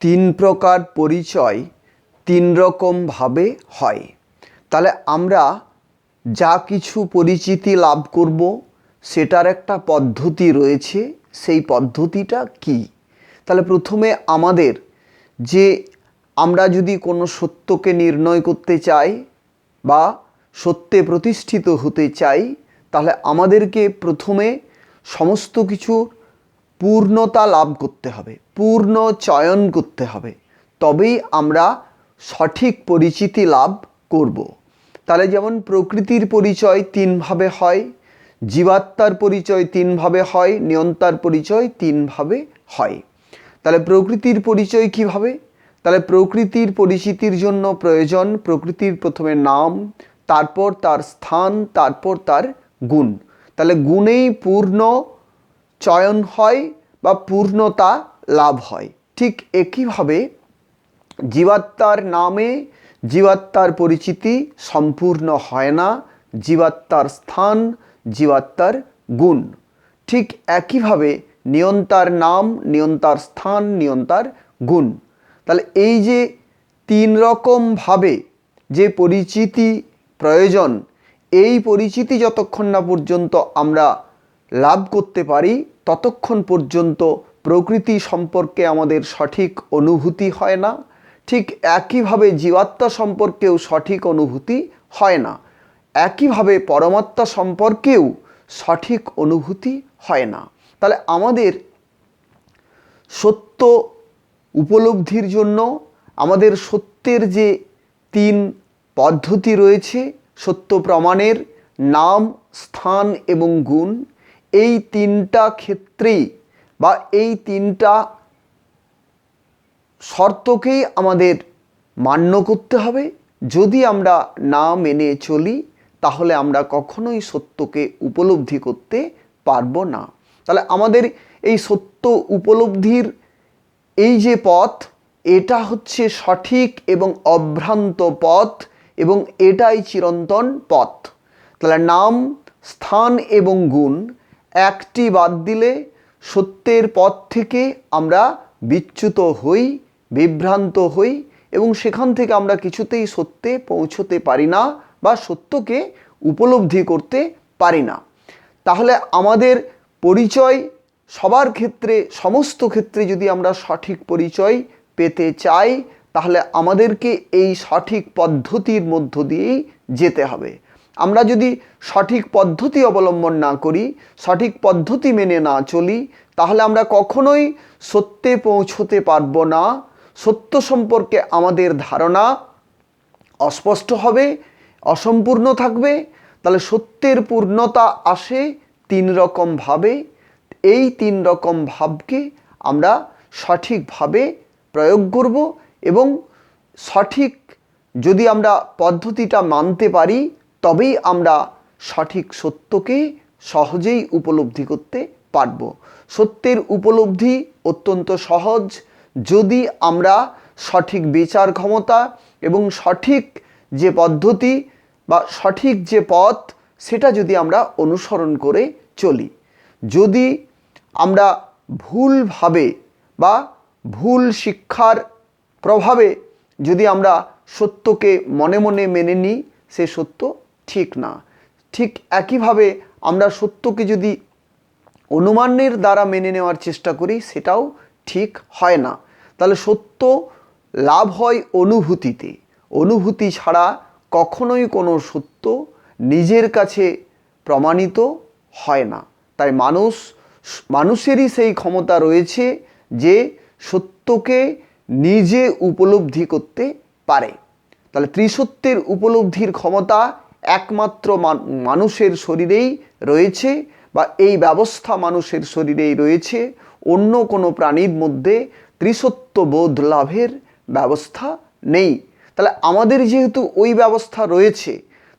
তিন প্রকার পরিচয় তিন রকমভাবে হয়। তাহলে আমরা যা কিছু পরিচিতি লাভ করব সেটার একটা পদ্ধতি রয়েছে। সেই পদ্ধতিটা কি? তাহলে প্রথমে আমাদের যে আমরা যদি কোনো সত্যকে নির্ণয় করতে চাই বা সত্যে প্রতিষ্ঠিত হতে চাই, তাহলে আমাদেরকে প্রথমে সমস্ত কিছুর পূর্ণতা লাভ করতে হবে, পূর্ণ চয়ন করতে হবে, তবেই আমরা সঠিক পরিচিতি লাভ করব। তাহলে যেমন প্রকৃতির পরিচয় তিনভাবে হয়, জীবাত্মার পরিচয় তিনভাবে হয়, নিয়ন্তার পরিচয় তিনভাবে হয়। তাহলে প্রকৃতির পরিচয় কিভাবে? তাহলে প্রকৃতির পরিচিতির জন্য প্রয়োজন প্রকৃতির প্রথমে নাম, তারপর তার স্থান, তারপর তার গুণ। তাহলে গুণেই পূর্ণ চয়ন হয় বা পূর্ণতা লাভ হয়। ঠিক একইভাবে জীবাত্মার নামে জীবাত্মার পরিচিতি সম্পূর্ণ হয় না, জীবাত্মার স্থান, জীবাত্মার গুণ। ঠিক একইভাবে নিয়ন্তার নাম, নিয়ন্তার স্থান, নিয়ন্তার গুণ। তাহলে এই যে তিন রকমভাবে যে পরিচিতি প্রয়োজন, এই পরিচিতি যতক্ষণ না পর্যন্ত আমরা লাভ করতে পারি ততক্ষণ পর্যন্ত প্রকৃতি সম্পর্কে আমাদের সঠিক অনুভূতি হয় না। ঠিক একইভাবে জীবাত্মা সম্পর্কেও সঠিক অনুভূতি হয় না, একইভাবে পরমাত্মা সম্পর্কেও সঠিক অনুভূতি হয় না। তাহলে আমাদের সত্য উপলব্ধির জন্য আমাদের সত্যের যে তিন পদ্ধতি রয়েছে, সত্য প্রমাণের নাম, স্থান এবং গুণ, এই তিনটা ক্ষেত্রেই বা এই তিনটা শর্তকেই আমাদের মান্য করতে হবে। যদি আমরা না মেনে চলি তাহলে আমরা কখনোই সত্যকে উপলব্ধি করতে পারবো না। তাহলে আমাদের এই সত্য উপলব্ধির এই যে পথ, এটা হচ্ছে সঠিক এবং অভ্রান্ত পথ এবং এটাই চিরন্তন পথ। তাহলে নাম, স্থান এবং গুণ একটি বাদ দিলে সত্যের পথ থেকে আমরা বিচ্যুত হই, বিভ্রান্ত হই এবং সেখান থেকে আমরা কিছুতেই সত্যে পৌঁছতে পারি না বা সত্যকে উপলব্ধি করতে পারি না। তাহলে আমাদের পরিচয় সবার ক্ষেত্রে, সমস্ত ক্ষেত্রে যদি আমরা সঠিক পরিচয় পেতে চাই তাহলে আমাদেরকে এই সঠিক পদ্ধতির মধ্য দিয়েই যেতে হবে। আমরা যদি সঠিক পদ্ধতি অবলম্বন না করি, সঠিক পদ্ধতি মেনে না চলি, তাহলে আমরা কখনোই সত্যে পৌঁছতে পারবো না। সত্য সম্পর্কে আমাদের ধারণা অস্পষ্ট হবে, অসম্পূর্ণ থাকবে। তাহলে সত্যের পূর্ণতা আসে তিন রকম ভাবে। এই তিন রকম ভাবকে আমরা সঠিকভাবে প্রয়োগ করব এবং সঠিক যদি আমরা পদ্ধতিটা মানতে পারি তবেই আমরা সঠিক সত্যকে সহজেই উপলব্ধি করতে পারব। সত্যের উপলব্ধি অত্যন্ত সহজ যদি আমরা সঠিক বিচার ক্ষমতা এবং সঠিক যে পদ্ধতি বা সঠিক যে পথ সেটা যদি আমরা অনুসরণ করে চলি। যদি আমরা ভুলভাবে বা ভুল শিক্ষার প্রভাবে যদি আমরা সত্যকে মনে মনে মেনে নিই, সে সত্য ঠিক না। ঠিক একইভাবে আমরা সত্যকে যদি অনুমানের দ্বারা মেনে নেওয়ার চেষ্টা করি, সেটাও ঠিক হয় না। তাহলে সত্য লাভ হয় অনুভূতিতে। অনুভূতি ছাড়া কখনোই কোনো সত্য নিজের কাছে প্রমাণিত হয় না। তাই মানুষেরই সেই ক্ষমতা রয়েছে যে সত্যকে নিজে উপলব্ধি করতে পারে। তাহলে ত্রিসত্যের উপলব্ধির ক্ষমতা একমাত্র মানুষের শরীরেই রয়েছে বা এই ব্যবস্থা মানুষের শরীরেই রয়েছে। অন্য কোনো প্রাণীর মধ্যে ত্রিসত্য বোধ লাভের ব্যবস্থা নেই। তাহলে আমাদের যেহেতু ওই ব্যবস্থা রয়েছে,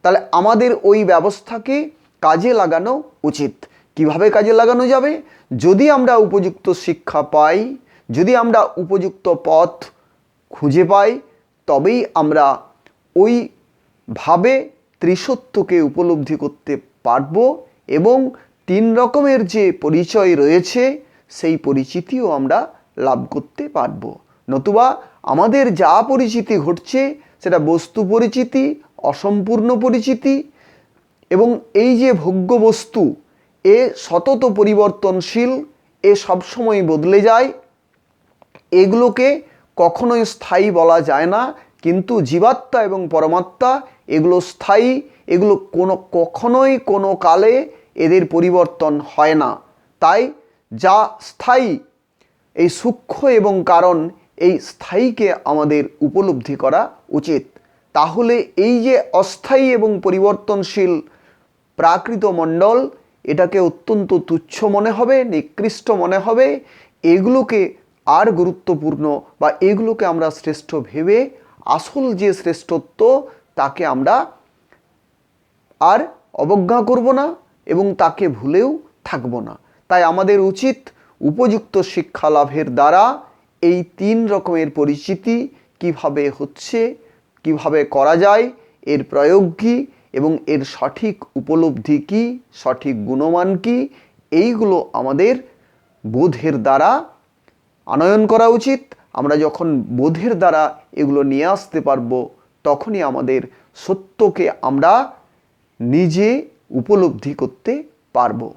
তাহলে আমাদের ওই ব্যবস্থাকে কাজে লাগানো উচিত। কিভাবে কাজে লাগানো যাবে? যদি আমরা উপযুক্ত শিক্ষা পাই, যদি আমরা উপযুক্ত পথ খুঁজে পাই, তবেই আমরা ওইভাবে ত্রিসত্যকে উপলব্ধি করতে পারব এবং তিন রকমের যে পরিচয় রয়েছে সেই পরিচিতিও আমরা লাভ করতে পারব। নতুবা আমাদের যা পরিচিতি ঘটছে সেটা বস্তু পরিচিতি, অসম্পূর্ণ পরিচিতি, এবং এই যে ভোগ্য বস্তু এ সতত পরিবর্তনশীল, এ সবসময় বদলে যায়, এগুলোকে কখনোই স্থায়ী বলা যায় না। কিন্তু জীবাত্মা এবং পরমাত্মা এগুলো স্থায়ী, এগুলো কখনোই কোনো কালে এদের পরিবর্তন হয় না। তাই যা স্থায়ী, এই সূক্ষ্ম এবং কারণ, এই স্থায়ীকে আমাদের উপলব্ধি করা উচিত। তাহলে এই যে অস্থায়ী এবং পরিবর্তনশীল প্রাকৃত মণ্ডল, এটাকে অত্যন্ত তুচ্ছ মনে হবে, নিকৃষ্ট মনে হবে। এগুলোকে আর গুরুত্বপূর্ণ বা এগুলোকে আমরা শ্রেষ্ঠ ভেবে আসল যে শ্রেষ্ঠত্ব তাকে আমরা আর অবজ্ঞা করব না এবং তাকে ভুলেও থাকব না। তাই আমাদের উচিত উপযুক্ত শিক্ষা লাভের দ্বারা এই 3 রকমের পরিচিতি কিভাবে হচ্ছে, কিভাবে করা যায়, এর প্রয়োগ কী এবং এর সঠিক উপলব্ধি কী, সঠিক গুণমান কী, এইগুলো আমাদের বোধের দ্বারা আনয়ন করা উচিত। আমরা যখন বোধের দ্বারা এগুলো নিয়ে আসতে পারবো, তখনই আমাদের সত্যকে আমরা নিজে উপলব্ধি করতে পারবো।